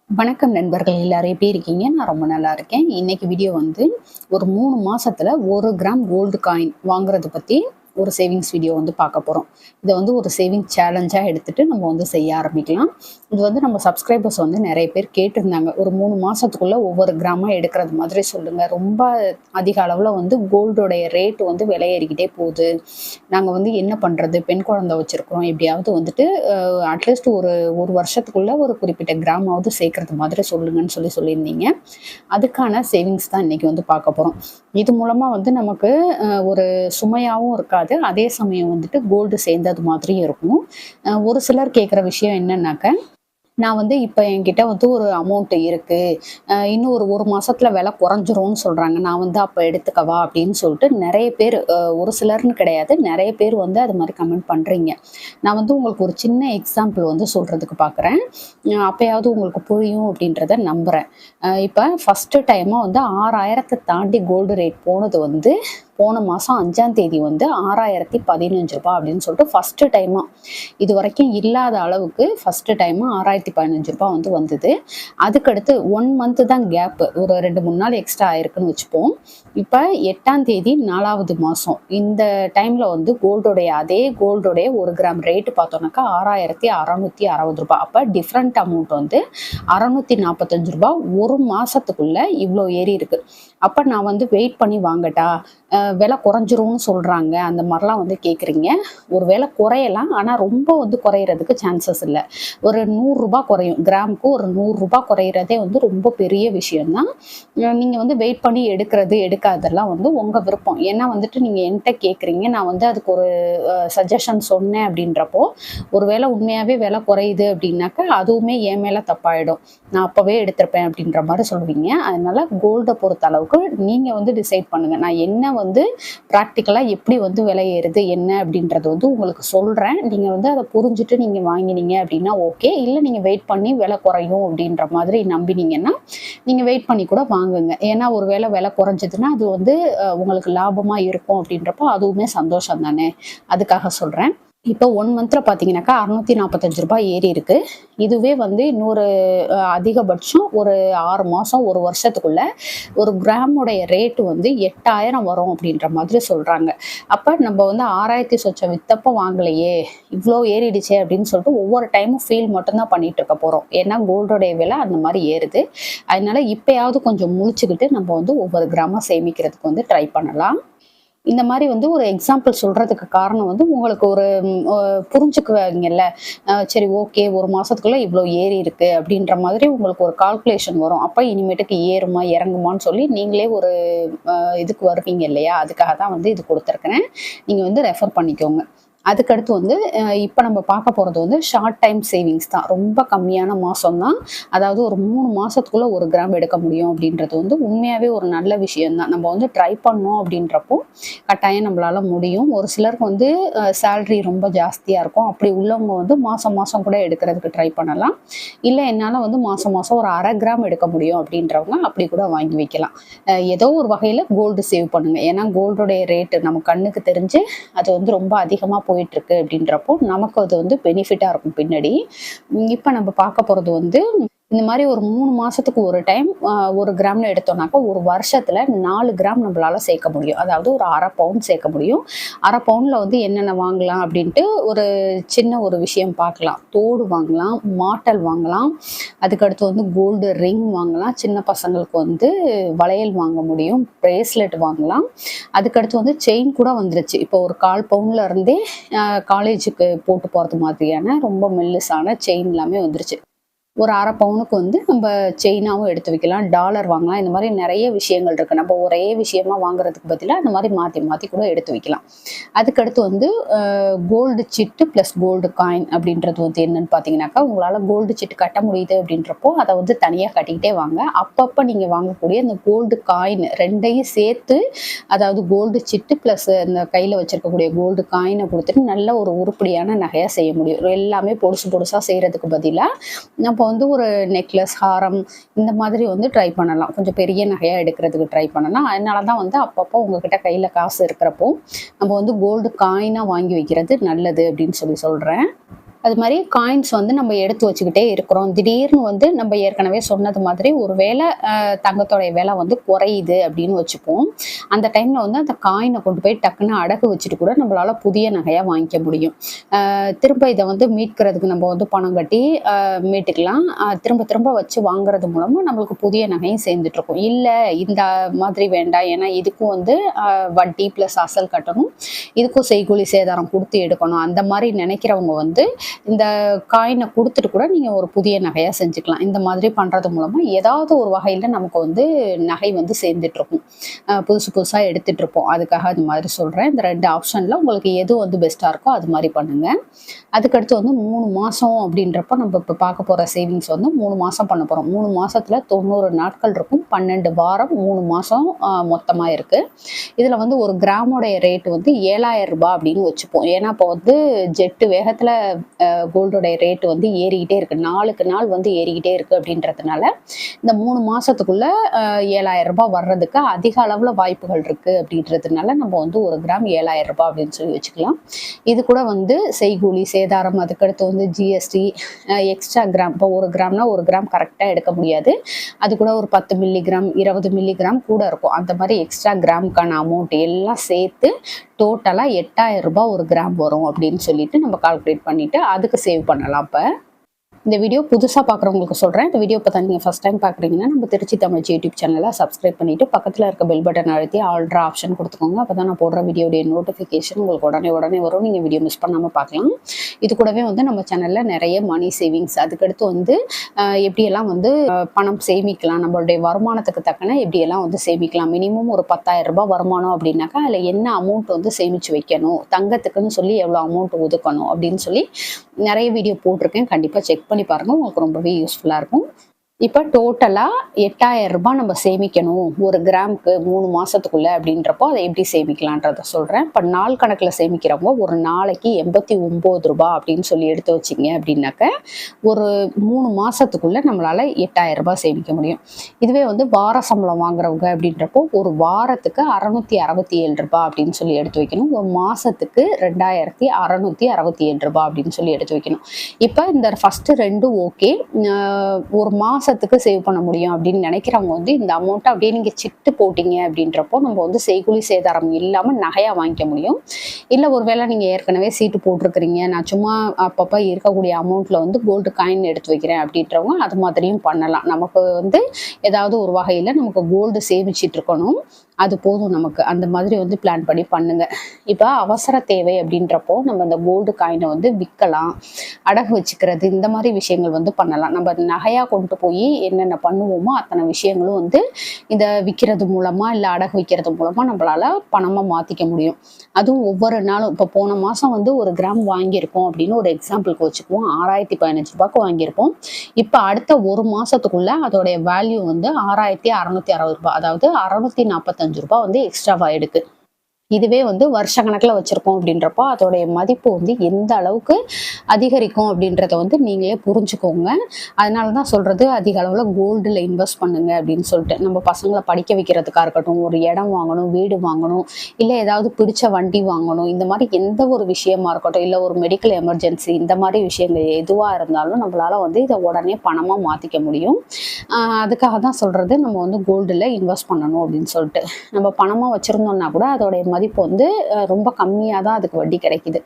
வணக்கம் நண்பர்கள், எல்லாரும் எப்படி இருக்கீங்க? நான் ரொம்ப நல்லா இருக்கேன். இன்னைக்கு வீடியோ வந்து ஒரு 3 மாசத்துல 1 கிராம் கோல்டு காயின் வாங்குறது பத்தி ஒரு சேவிங்ஸ் வீடியோ வந்து பார்க்க போறோம். இத வந்து ஒரு சேவிங் சேலஞ்சா எடுத்துட்டு நம்ம வந்து செய்ய ஆரம்பிக்கலாம். இது வந்து நம்ம சப்ஸ்கிரைபர்ஸ் வந்து நெறைய பேர் கேட்டிருந்தாங்க. ஒரு 3 மாசத்துக்குள்ள ஒவ்வொரு கிராமா எடுக்கிறது மாதிரி சொல்லுங்க. ரொம்ப அதிக அளவுல வந்து கோல்டோடைய ரேட் வந்து விலை ஏறிக்கிட்டே போகுது. நாங்க வந்து என்ன பண்றது? பெண் குழந்தை வச்சிருக்கிறோம். எப்படியாவது வந்துட்டு அட்லீஸ்ட் ஒரு 1 வருஷத்துக்குள்ள ஒரு குறிப்பிட்ட கிராமாவது சேர்க்கறது மாதிரி சொல்லுங்கன்னு சொல்லியிருந்தீங்க. அதுக்கான சேவிங்ஸ் தான் இன்னைக்கு வந்து பார்க்க போறோம். இது மூலமா வந்து நமக்கு ஒரு சுமையாவும் இருக்காது. அதே சமயம் வந்துட்டு கோல்டு சேர்ந்தது மாதிரியும் இருக்கும். ஒரு சிலர் கேட்குற விஷயம் என்னன்னாக்க, நான் வந்து இப்ப என்கிட்ட வந்து ஒரு அமௌண்ட் இருக்கு. இன்னும் ஒரு 1 மாசத்துல விலை குறைஞ்சிரும்னு சொல்றாங்க. நான் வந்து அப்ப எடுத்துக்கவா? அப்படின்னு சொல்லிட்டு நெறைய பேர் ஒரு சிலர்ன்னு கிடையாது. நெறைய பேர் வந்து அது மாரி கமெண்ட் பண்றீங்க. நான் வந்து உங்களுக்கு ஒரு சின்ன எக்ஸாம்பிள் வந்து சொல்றதுக்கு பார்க்குறேன். அப்பயாவது உங்களுக்கு புரியும் அப்படின்றத நம்புறேன். இப்ப ஃபர்ஸ்ட்டு டைமா வந்து 6,000 தாண்டி கோல்டு ரேட் போனது வந்து போன மாசம் 5ஆம் தேதி வந்து ரூ. 6,015 அப்படின்னு சொல்லிட்டு ஃபர்ஸ்ட்டு டைமா இதுவரைக்கும் இல்லாத அளவுக்கு ஃபர்ஸ்ட்டு டைமா ரூ. 6,015 வந்து வந்தது. அதுக்கடுத்து 1 மந்த் தான் கேப். ஒரு 2, 3 நாள் எக்ஸ்ட்ரா ஆயிருக்குன்னு வச்சுப்போம். இப்ப 8ஆம் தேதி 4வது மாசம் இந்த டைம்ல வந்து அதே கோல்டோடைய 1 கிராம் ரேட் பார்த்தோம்னாக்கா ரூ. 6,660. அப்ப டிஃபரண்ட் அமௌண்ட் வந்து ரூ. 645 ஒரு மாசத்துக்குள்ள இவ்ளோ ஏறி இருக்கு. அப்ப நான் வந்து வெயிட் பண்ணி வாங்கட்டா? விலை குறைஞ்சிரும்னு சொல்றாங்க. அந்த மாரிலாம் வந்து கேட்குறீங்க. ஒரு வேளை குறையலாம். ஆனா ரொம்ப வந்து குறையறதுக்கு சான்சஸ் இல்ல. ஒரு ரூ. 100 குறையும். கிராமுக்கு ஒரு ரூ. 100 குறையறதே வந்து ரொம்ப பெரிய விஷயம் தான். நீங்க வந்து வெயிட் பண்ணி எடுக்காததெல்லாம் வந்து உங்க விருப்பம். ஏன்னா வந்துட்டு நீங்க என்ட்ட கேட்குறீங்க. நான் வந்து அதுக்கு ஒரு சஜஷன் சொன்னேன் அப்படின்றப்போ, ஒரு வேளை உண்மையாவே விலை குறையுது அப்படின்னாக்கா, அதுவுமே என் மேல தப்பாயிடும். நான் அப்பவே எடுத்திருப்பேன் அப்படின்ற மாரி சொல்லுவீங்க. அதனால கோல்ட பொறுத்த அளவுக்கு நீங்க வந்து டிசைட் பண்ணுங்க. நான் என்ன வந்து பிராக்டிகலா எப்படி வந்து விலை ஏறுது என்ன அப்படின்றது வந்து உங்களுக்கு சொல்றேன். நீங்க வந்து அத புரிஞ்சுட்டு நீங்க வாங்கினீங்க அப்படின்னா ஓகே. இல்ல நீங்க வெயிட் பண்ணி விலை குறையும் அப்படின்ற மாதிரி நம்பினீங்கன்னா, நீங்க வெயிட் பண்ணி கூட வாங்குங்க. ஏன்னா ஒரு வேளை விலை குறைஞ்சதுன்னா, அது வந்து உங்களுக்கு லாபமா இருக்கும் அப்படின்றப்போ அதுவுமே சந்தோஷம் தானே! அதுக்காக சொல்றேன். இப்போ 1 மந்த்ல பார்த்தீங்கன்னாக்கா ரூ. 645 ஏறி இருக்கு. இதுவே வந்து இன்னொரு அதிகபட்சம் ஒரு 6 மாசம், 1 வருஷத்துக்குள்ள ஒரு கிராமுடைய ரேட் வந்து 8,000 வரும் அப்படின்ற மாதிரி சொல்றாங்க. அப்ப நம்ம வந்து 6,000 சொச்ச வித்தப்ப வாங்கலையே, இவ்ளோ ஏறிடுச்சே அப்படின்னு சொல்லிட்டு ஒவ்வொரு டைமும் ஃபீல் மட்டும் தான் பண்ணிட்டு இருக்க போறோம். ஏன்னா கோல்டோடைய விலை அந்த மாரி ஏறுது. அதனால இப்பயாவது கொஞ்சம் முழிச்சுக்கிட்டு நம்ம வந்து ஒவ்வொரு கிராமா சேமிக்கிறதுக்கு வந்து ட்ரை பண்ணலாம். இந்த மாரி வந்து ஒரு எக்ஸாம்பிள் சொல்றதுக்கு காரணம் வந்து உங்களுக்கு ஒரு புரிஞ்சுக்குவீங்கல்ல. சரி ஓகே 1 மாசத்துக்குள்ள இவ்ளோ ஏறி இருக்கு அப்படின்ற மாதிரி உங்களுக்கு ஒரு கால்குலேஷன் வரும். அப்ப இனிமேட்டுக்கு ஏறுமா, இறங்குமான்னு சொல்லி நீங்களே ஒரு இதுக்கு வருவீங்க இல்லையா? அதுக்காக தான் வந்து இது குடுத்துருக்கிறேன். நீங்க வந்து ரெஃபர் பண்ணிக்கோங்க. அதுக்கடுத்து வந்து இப்ப நம்ம பார்க்க போறது வந்து ஷார்ட் டைம் சேவிங்ஸ் தான். ரொம்ப கம்மியான மாசம் தான். அதாவது ஒரு 3 மாசத்துக்குள்ள 1 கிராம் எடுக்க முடியும் அப்படின்றது வந்து உண்மையாவே ஒரு நல்ல விஷயம் தான். நம்ம வந்து ட்ரை பண்ணோம் அப்படின்றப்போ, கட்டாயம் நம்மளால முடியும். ஒரு சிலருக்கு வந்து சேலரி ரொம்ப ஜாஸ்தியா இருக்கும். அப்படி உள்ளவங்க வந்து மாசம் மாசம் கூட எடுக்கிறதுக்கு ட்ரை பண்ணலாம். இல்ல என்னால வந்து மாசம் மாசம் ஒரு 1/2 கிராம் எடுக்க முடியும் அப்படின்றவங்க அப்படி கூட வாங்கி வைக்கலாம். ஏதோ ஒரு வகையில கோல்டு சேவ் பண்ணுங்க. ஏன்னா கோல்டோடைய ரேட் நம்ம கண்ணுக்கு தெரிஞ்சு அது வந்து ரொம்ப அதிகமா போயிட்டுருக்கு அப்படின்றப்போ, நமக்கு அது வந்து பெனிஃபிட்டா இருக்கும் பின்னாடி. இப்ப நம்ம பார்க்க போறது வந்து இந்த மாரி ஒரு 3 மாசத்துக்கு ஒரு டைம் 1 கிராம்னு எடுத்தோம்னாக்கா, ஒரு வருஷத்துல 4 கிராம் நம்மளால சேர்க்க முடியும். அதாவது ஒரு 1/2 பவுண்ட் சேர்க்க முடியும். 1/2 பவுண்ட்ல வந்து என்னென்ன வாங்கலாம் அப்படின்ட்டு ஒரு சின்ன ஒரு விஷயம் பார்க்கலாம். தோடு வாங்கலாம், மாட்டல் வாங்கலாம், அதுக்கடுத்து வந்து கோல்டு ரிங் வாங்கலாம், சின்ன பசங்களுக்கு வந்து வளையல் வாங்க முடியும், பிரேஸ்லெட் வாங்கலாம். அதுக்கடுத்து வந்து செயின் கூட வந்துருச்சு. இப்போ ஒரு 1/4 பவுண்ட்ல இருந்தே காலேஜுக்கு போட்டு போறது மாதிரியான ரொம்ப மெல்லிசான செயின் எல்லாமே வந்துருச்சு. ஒரு 1/2 பவுனுக்கு வந்து நம்ம செயினாவும் எடுத்து வைக்கலாம். டாலர் வாங்கலாம். இந்த மாரி நெறைய விஷயங்கள் இருக்கு. நம்ம ஒரே விஷயமா வாங்குறதுக்கு பதிலா அந்த மாரி மாத்தி மாத்தி கூட எடுத்து வைக்கலாம். அதுக்கடுத்து வந்து gold chit plus gold coin அப்படின்றது வந்து என்னன்னு பார்த்தீங்கன்னாக்கா, உங்களால கோல்டு சிட்டு கட்ட முடியுது அப்படின்றப்போ, அத வந்து தனியா கட்டிக்கிட்டே வாங்க. அப்பப்ப நீங்க வாங்கக்கூடிய இந்த கோல்டு காயின் 2யும் சேர்த்து, அதாவது கோல்டு சிட்டு பிளஸ் இந்த கையில வச்சிருக்கக்கூடிய கோல்டு காயின குடுத்துட்டு நல்ல ஒரு உருப்படியான நகையா செய்ய முடியும். எல்லாமே பொடுசு பொடுசா செய்றதுக்கு பதிலா, நம்ம வந்து ஒரு நெக்லஸ், ஹாரம் இந்த மாதிரி வந்து ட்ரை பண்ணலாம். கொஞ்சம் பெரிய நகையா எடுக்கிறதுக்கு ட்ரை பண்ணலாம். அதனால தான் வந்து அப்பப்போ உங்ககிட்ட கையில காசு இருக்கிறப்போ, நம்ம வந்து கோல்டு காயினா வாங்கி வைக்கிறது நல்லது அப்படின்னு சொல்றேன். அது மாதிரி காயின்ஸ் வந்து நம்ம எடுத்து வச்சுக்கிட்டே இருக்கிறோம். திடீர்னு வந்து நம்ம ஏற்கனவே சொன்னது மாதிரி ஒரு வேளை தங்கத்தோடைய விலை வந்து குறையுது அப்படின்னு வச்சுப்போம். அந்த டைம்ல வந்து அந்த காயினை கொண்டு போய் டக்குன்னு அடகு வச்சுட்டு கூட நம்மளால புதிய நகையா வாங்கிக்க முடியும். திரும்ப இதை வந்து மீட்கிறதுக்கு நம்ம வந்து பணம் கட்டி மீட்டுக்கலாம். திரும்ப திரும்ப வச்சு வாங்குறது மூலமா நம்மளுக்கு புதிய நகையும் சேர்ந்துட்டு இருக்கும். இல்லை இந்த மாதிரி வேண்டாம், ஏன்னா இதுக்கும் வந்து வட்டி பிளஸ் அசல் கட்டணும், இதுக்கும் செய்கூலி சேதாரம் கொடுத்து எடுக்கணும், அந்த மாதிரி நினைக்கிறவங்க வந்து இந்த காயினை கொடுத்துட்டு கூட நீங்க ஒரு புதிய நகையா செஞ்சுக்கலாம். இந்த மாதிரி பண்றது மூலமா ஏதாவது ஒரு வகையில நமக்கு வந்து நகை வந்து சேர்ந்துட்டு இருக்கும். புதுசு புதுசா எடுத்துட்டு இருப்போம். அதுக்காக அது மாதிரி சொல்றேன். இந்த 2 ஆப்ஷன்ல உங்களுக்கு எது வந்து பெஸ்டா இருக்கோ அது மாதிரி பண்ணுங்க. அதுக்கடுத்து வந்து 3 மாசம் அப்படின்றப்ப நம்ம இப்போ பார்க்க போற சேவிங்ஸ் வந்து 3 மாசம் பண்ண போறோம். 3 மாசத்துல 90 நாட்கள் இருக்கும். 12 வாரம் 3 மாசம் மொத்தமா இருக்கு. இதுல வந்து ஒரு கிராமோடைய ரேட் வந்து 7,000 ரூபாய் அப்படின்னு வச்சுப்போம். ஏன்னா இப்போ வந்து ஜெட்டு வேகத்துல கோல்டோடைய ரேட் வந்து ஏறிக்கிட்டே இருக்கு. நாளுக்கு நாள் வந்து ஏறிக்கிட்டே இருக்கு. அப்படின்றதுனால இந்த 3 மாசத்துக்குள்ள 7,000 ரூபாய் வர்றதுக்கு அதிக அளவுல வாய்ப்புகள் இருக்கு. அப்படின்றதுனால நம்ம வந்து ஒரு கிராம் 7,000 ரூபாய் அப்படின்னு சொல்லி வச்சுக்கலாம். இது கூட வந்து செய்கூலி சேதாரம், அதுக்கடுத்து வந்து ஜிஎஸ்டி, எக்ஸ்ட்ரா கிராம். இப்போ ஒரு கிராம்னா ஒரு கிராம் கரெக்டாக எடுக்க முடியாது. அது கூட ஒரு 10 மில்லிகிராம் 20 மில்லிகிராம் கூட இருக்கும். அந்த மாதிரி எக்ஸ்ட்ரா கிராமுக்கான அமௌண்ட் எல்லாம் சேர்த்து டோட்டலாக 8,000 ரூபாய் ஒரு கிராம் வரும் அப்படின்னு சொல்லிட்டு நம்ம கால்குலேட் பண்ணிட்டு அதுக்கு சேவ் பண்ணலாம். இப்போ இந்த வீடியோ புதுசாக பார்க்குறவங்களுக்கு சொல்கிறேன். இந்த வீடியோ இப்போ தான் நீங்கள் ஃபஸ்ட் டைம் பார்க்குறீங்கன்னா நம்ம திருச்சி தமிழ்ச்சி யூடியூப் சேனலை சப்ஸ்கிரைப் பண்ணிவிட்டு பக்கத்தில் இருக்க பெல் பட்டன் அழுத்தி ஆல்ட்ரா ஆப்ஷன் கொடுத்துக்கோங்க. அப்போ தான் நான் போடுற வீடியோடைய நோட்டிஃபிகேஷன் உங்களுக்கு உடனே வரும். நீங்கள் வீடியோ மிஸ் பண்ணாமல் பார்க்கலாம். இது கூடவே வந்து நம்ம சேனலில் நிறைய மணி சேவிங்ஸ், அதுக்கடுத்து வந்து எப்படியெல்லாம் வந்து பணம் சேமிக்கலாம், நம்மளுடைய வருமானத்துக்கு தக்கன எப்படியெல்லாம் வந்து சேமிக்கலாம். மினிமம் ஒரு 10,000 ரூபாய் வருமானம் அப்படின்னாக்கா அதில் என்ன அமௌண்ட் வந்து சேமித்து வைக்கணும், தங்கத்துக்குன்னு சொல்லி எவ்வளோ அமௌண்ட் ஒதுக்கணும் அப்படின்னு சொல்லி நிறைய வீடியோ போட்டிருக்கேன். கண்டிப்பாக செக் பண்ணி பாருங்க, உங்களுக்கு ரொம்பவே யூஸ்ஃபுல்லா இருக்கும். இப்போ டோட்டலாக 8,000 ரூபாய் நம்ம சேமிக்கணும் ஒரு கிராமுக்கு 3 மாசத்துக்குள்ள அப்படின்றப்போ அதை எப்படி சேமிக்கலான்றத சொல்கிறேன். இப்போ நாள் கணக்கில் சேமிக்கிறவங்க ஒரு நாளைக்கு 89 ரூபாய் அப்படின்னு சொல்லி எடுத்து வச்சிங்க அப்படின்னாக்க ஒரு 3 மாசத்துக்குள்ள நம்மளால 8,000 ரூபாய் சேமிக்க முடியும். இதுவே வந்து வார சம்பளம் வாங்குறவங்க அப்படின்றப்போ ஒரு வாரத்துக்கு 667 ரூபாய் அப்படின்னு சொல்லி எடுத்து வைக்கணும். ஒரு மாசத்துக்கு 2,667 ரூபாய் அப்படின்னு சொல்லி எடுத்து வைக்கணும். இப்போ இந்த ஃபர்ஸ்ட் 2 ஓகே, ஒரு மாசத்துக்கு சேவ் பண்ண முடியும் அப்படின்னு நினைக்கிறவங்க வந்து இந்த அமௌண்ட்டை அப்படியே நீங்க சிட்டு போட்டீங்க அப்படின்றப்போ நம்ம வந்து செய்கூலி சேதாரம் இல்லாம நகையா வாங்கிக்க முடியும். இல்லை ஒருவேளை நீங்க ஏற்கனவே சீட்டு போட்டிருக்கிறீங்க, நான் சும்மா அப்பப்போ இருக்கக்கூடிய அமௌண்ட்ல வந்து கோல்டு காயின் எடுத்து வைக்கிறேன் அப்படின்றவங்க அது மாதிரியும் பண்ணலாம். நமக்கு வந்து ஏதாவது ஒரு வகையில நமக்கு கோல்டு சேமிச்சிட்டு இருக்கணும், அது போதும் நமக்கு. அந்த மாதிரி வந்து பிளான் பண்ணி பண்ணுங்க. இப்போ அவசர தேவை அப்படின்றப்போ நம்ம இந்த கோல்டு காயினை வந்து விற்கலாம், அடகு வச்சுக்கிறது, இந்த மாதிரி விஷயங்கள் வந்து பண்ணலாம். நம்ம நகையா கொண்டு போய் என்னென்ன பண்ணுவோமோ அத்தனை விஷயங்களும் வந்து இதை விற்கிறது மூலமா இல்லை அடகு வைக்கிறது மூலமா நம்மளால பணமா மாத்திக்க முடியும். அதுவும் ஒவ்வொரு நாளும் இப்போ போன மாசம் வந்து ஒரு கிராம் வாங்கியிருக்கோம் அப்படின்னு ஒரு எக்ஸாம்பிளுக்கு வச்சுக்குவோம், 6,015 ரூபாய்க்கு வாங்கியிருப்போம். இப்போ அடுத்த ஒரு மாசத்துக்குள்ள அதோடைய வேல்யூ வந்து 6,660 ரூபாய், அதாவது 645 ரூபாய் வந்து எக்ஸ்ட்ராவா எடுக்கு. இதுவே வந்து வருஷ கணக்கில் வச்சிருக்கோம் அப்படின்றப்போ அதோடைய மதிப்பு வந்து எந்த அளவுக்கு அதிகரிக்கும் அப்படின்றத வந்து நீங்களே புரிஞ்சுக்கோங்க. அதனால தான் சொல்றது அதிக அளவில் கோல்டில் இன்வெஸ்ட் பண்ணுங்க அப்படின்னு சொல்லிட்டு. நம்ம பசங்களை படிக்க வைக்கிறதுக்காக இருக்கட்டும், ஒரு இடம் வாங்கணும், வீடு வாங்கணும், இல்லை ஏதாவது பிடிச்ச வண்டி வாங்கணும், இந்த மாதிரி எந்த ஒரு விஷயமா இருக்கட்டும், இல்லை ஒரு மெடிக்கல் எமர்ஜென்சி, இந்த மாதிரி விஷயங்கள் எதுவாக இருந்தாலும் நம்மளால வந்து இதை உடனே பணமாக மாற்றிக்க முடியும். அதுக்காக தான் சொல்றது நம்ம வந்து கோல்டில் இன்வெஸ்ட் பண்ணணும் அப்படின்னு சொல்லிட்டு. நம்ம பணமாக வச்சிருந்தோம்னா கூட அதோடைய மதிப்பு வந்து ரொம்ப கம்மியாக தான் அதுக்கு வட்டி கிடைக்குது.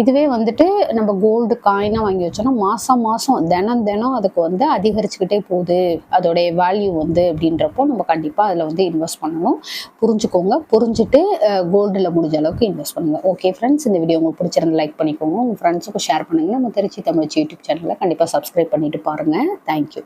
இதுவே வந்துட்டு நம்ம கோல்டு காயினாக வாங்கி வச்சோம்னா மாதம் மாதம் தினம் அதுக்கு வந்து அதிகரிச்சுக்கிட்டே போகுது அதோடைய வேல்யூ வந்து அப்படின்றப்போ நம்ம கண்டிப்பாக அதில் வந்து இன்வெஸ்ட் பண்ணணும். புரிஞ்சுக்கோங்க. புரிஞ்சுட்டு கோல்டில் முடிஞ்ச அளவுக்கு இன்வெஸ்ட் பண்ணுங்க. ஓகே ஃப்ரெண்ட்ஸ், இந்த வீடியோ உங்களுக்கு பிடிச்சிருந்து லைக் பண்ணிக்கோங்க, உங்கள் ஃப்ரெண்ட்ஸுக்கும் ஷேர் பண்ணுங்க. நம்ம திருச்சி தமிழ்ச்சி யூடியூப் சேனலில் கண்டிப்பாக சப்ஸ்கிரைப் பண்ணிட்டு பாருங்கள். தேங்க்யூ.